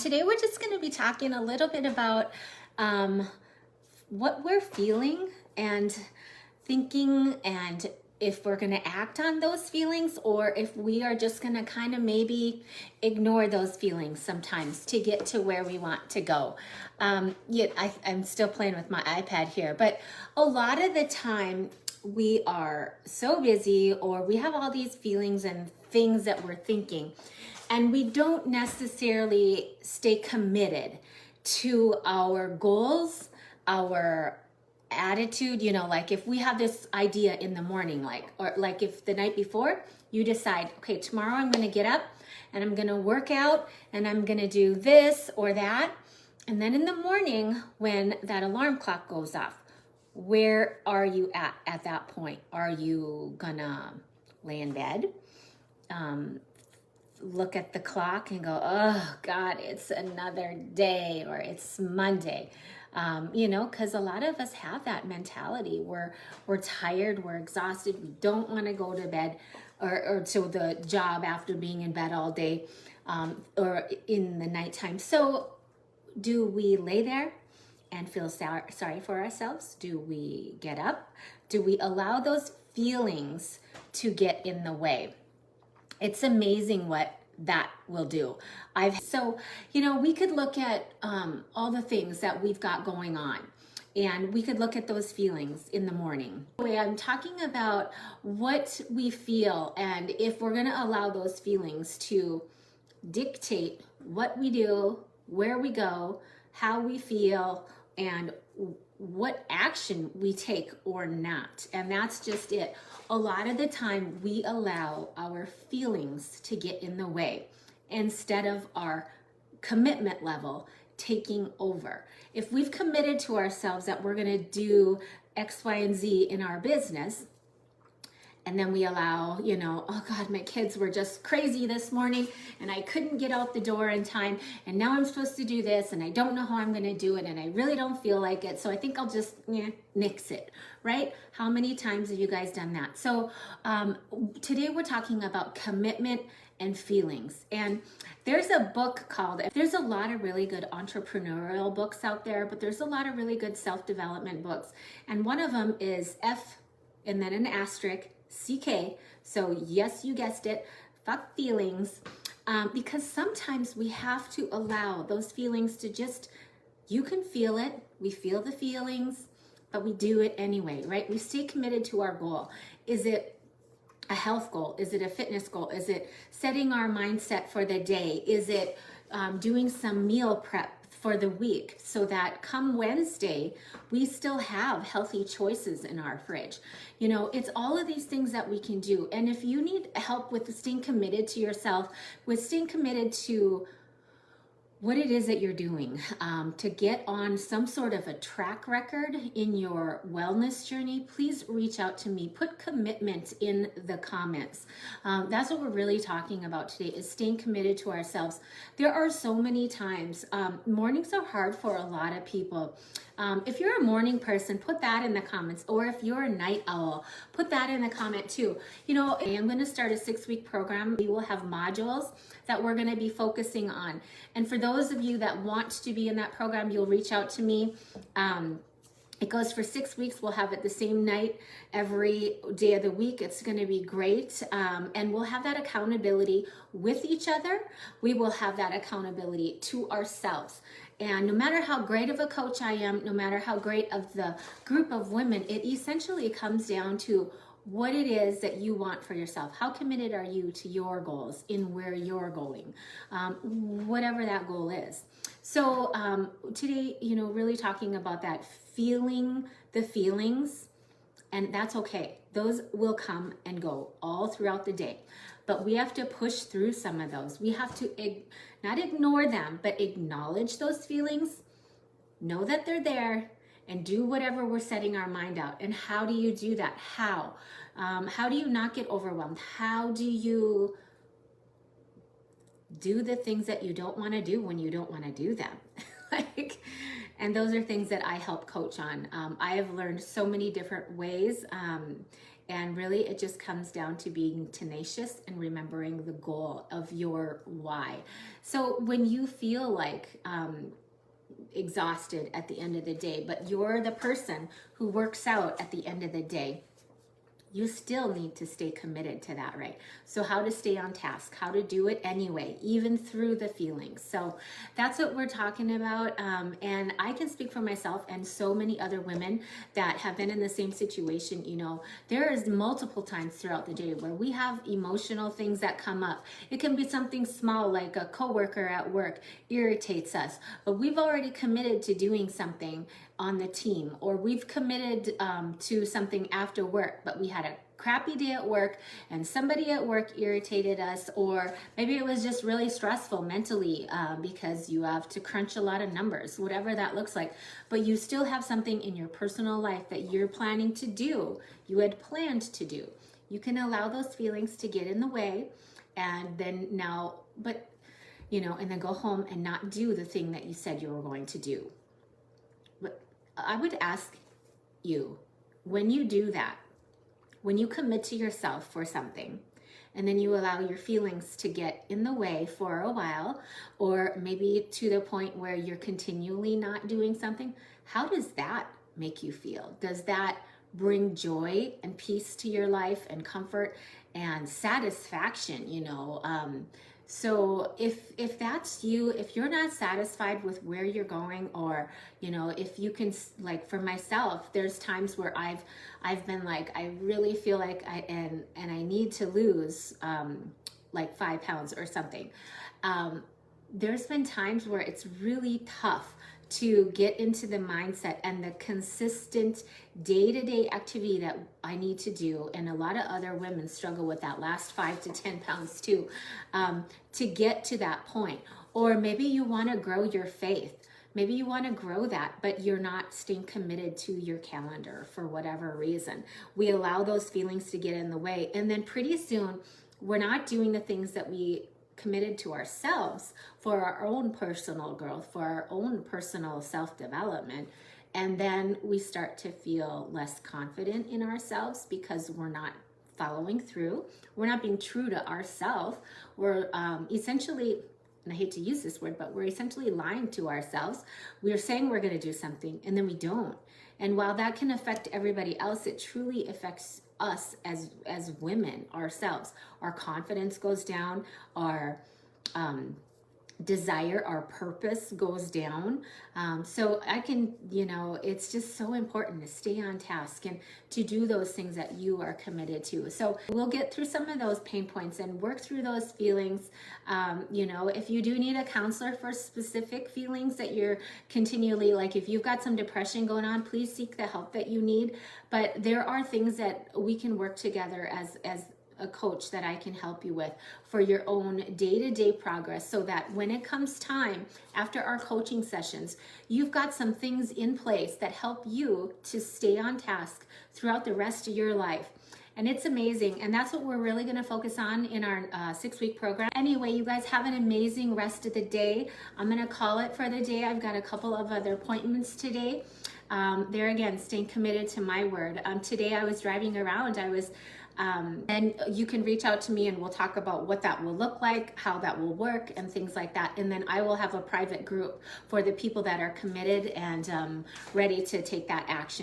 Today we're just going to be talking a little bit about what we're feeling and thinking, and if we're going to act on those feelings or if we are just going to kind of maybe ignore those feelings sometimes to get to where we want to go. Yet I'm still playing with my iPad here, but a lot of the time we are so busy or we have all these feelings and things that we're thinking, and we don't necessarily stay committed to our goals, our attitude. Like if we have this idea in the morning, like if the night before you decide, okay, tomorrow I'm going to get up and I'm going to work out and I'm going to do this or that. And then in the morning when that alarm clock goes off, where are you at that point? Are you gonna lay in bed, look at the clock and go, oh God, it's another day, or it's Monday? Because a lot of us have that mentality. We're tired, we're exhausted, we don't want to go to bed or to the job after being in bed all day, or in the nighttime. So do we lay there and feel sorry for ourselves? Do we get up? Do we allow those feelings to get in the way? It's amazing what that will do. We could look at all the things that we've got going on, and we could look at those feelings in the morning. I'm talking about what we feel, and if we're going to allow those feelings to dictate what we do, where we go, how we feel, and what action we take or not. And that's just it. A lot of the time we allow our feelings to get in the way instead of our commitment level taking over. If we've committed to ourselves that we're going to do X, Y, and Z in our business, and then we allow, oh God, my kids were just crazy this morning and I couldn't get out the door in time, and now I'm supposed to do this and I don't know how I'm going to do it and I really don't feel like it, so I think I'll just nix it, right? How many times have you guys done that? So today we're talking about commitment and feelings. And there's a lot of really good entrepreneurial books out there, but there's a lot of really good self-development books. And one of them is F and then an asterisk, CK. So yes, you guessed it, fuck feelings. Because sometimes we have to allow those feelings to you can feel it, we feel the feelings, but we do it anyway, right? We stay committed to our goal. Is it a health goal? Is it a fitness goal? Is it setting our mindset for the day? Is it doing some meal prep for the week so that come Wednesday, we still have healthy choices in our fridge? It's all of these things that we can do. And if you need help with staying committed to yourself, with staying committed to what it is that you're doing, to get on some sort of a track record in your wellness journey, please reach out to me. Put commitment in the comments. That's what we're really talking about today, is staying committed to ourselves. There are so many times, mornings are hard for a lot of people. If you're a morning person, put that in the comments. Or if you're a night owl, put that in the comment too. I am going to start a 6-week program. We will have modules that we're going to be focusing on. And for those of you that want to be in that program, you'll reach out to me. It goes for 6 weeks. We'll have it the same night every day of the week. It's going to be great. And we'll have that accountability with each other. We will have that accountability to ourselves. And no matter how great of a coach I am, no matter how great of the group of women, it essentially comes down to what it is that you want for yourself. How committed are you to your goals in where you're going, whatever that goal is. So today, really talking about that, feeling the feelings, and that's okay. Those will come and go all throughout the day, but we have to push through some of those. We have to not ignore them, but acknowledge those feelings, know that they're there, and do whatever we're setting our mind out. And how do you do that? How do you not get overwhelmed? How do you do the things that you don't want to do when you don't want to do them? And those are things that I help coach on. I have learned so many different ways, And really, it just comes down to being tenacious and remembering the goal of your why. So when you feel like exhausted at the end of the day, but you're the person who works out at the end of the day, you still need to stay committed to that, right? So how to stay on task, how to do it anyway, even through the feelings. So that's what we're talking about. And I can speak for myself and so many other women that have been in the same situation. You know, there is multiple times throughout the day where we have emotional things that come up. It can be something small, like a coworker at work irritates us, but we've already committed to doing something on the team, or we've committed to something after work, but we had a crappy day at work and somebody at work irritated us, or maybe it was just really stressful mentally because you have to crunch a lot of numbers, whatever that looks like. But you still have something in your personal life that you're planning to do, you had planned to do. You can allow those feelings to get in the way, and then and then go home and not do the thing that you said you were going to do. But I would ask you, when you do that, when you commit to yourself for something, and then you allow your feelings to get in the way for a while, or maybe to the point where you're continually not doing something, how does that make you feel? Does that bring joy and peace to your life and comfort and satisfaction, So if that's you, if you're not satisfied with where you're going, or, if you can, like for myself, there's times where I've been like, I really feel like I need to lose like 5 pounds or something. There's been times where it's really tough to get into the mindset and the consistent day-to-day activity that I need to do, and a lot of other women struggle with that last 5 to 10 pounds too, to get to that point. Or maybe you want to grow your faith. Maybe you want to grow that, but you're not staying committed to your calendar for whatever reason. We allow those feelings to get in the way, and then pretty soon we're not doing the things that we committed to ourselves for our own personal growth, for our own personal self-development. And then we start to feel less confident in ourselves because we're not following through. We're not being true to ourselves. We're essentially, and I hate to use this word, but we're essentially lying to ourselves. We're saying we're going to do something and then we don't. And while that can affect everybody else, it truly affects us as women ourselves. Our confidence goes down, our desire, our purpose goes down. So I can, it's just so important to stay on task and to do those things that you are committed to. So we'll get through some of those pain points and work through those feelings. If you do need a counselor for specific feelings that you're continually, like if you've got some depression going on, please seek the help that you need. But there are things that we can work together as a coach that I can help you with for your own day-to-day progress, so that when it comes time after our coaching sessions, you've got some things in place that help you to stay on task throughout the rest of your life. And it's amazing. And that's what we're really going to focus on in our 6-week program. Anyway, you guys have an amazing rest of the day. I'm going to call it for the day. I've got a couple of other appointments today. There again, staying committed to my word. Today I was driving around. And you can reach out to me and we'll talk about what that will look like, how that will work, and things like that. And then I will have a private group for the people that are committed and ready to take that action.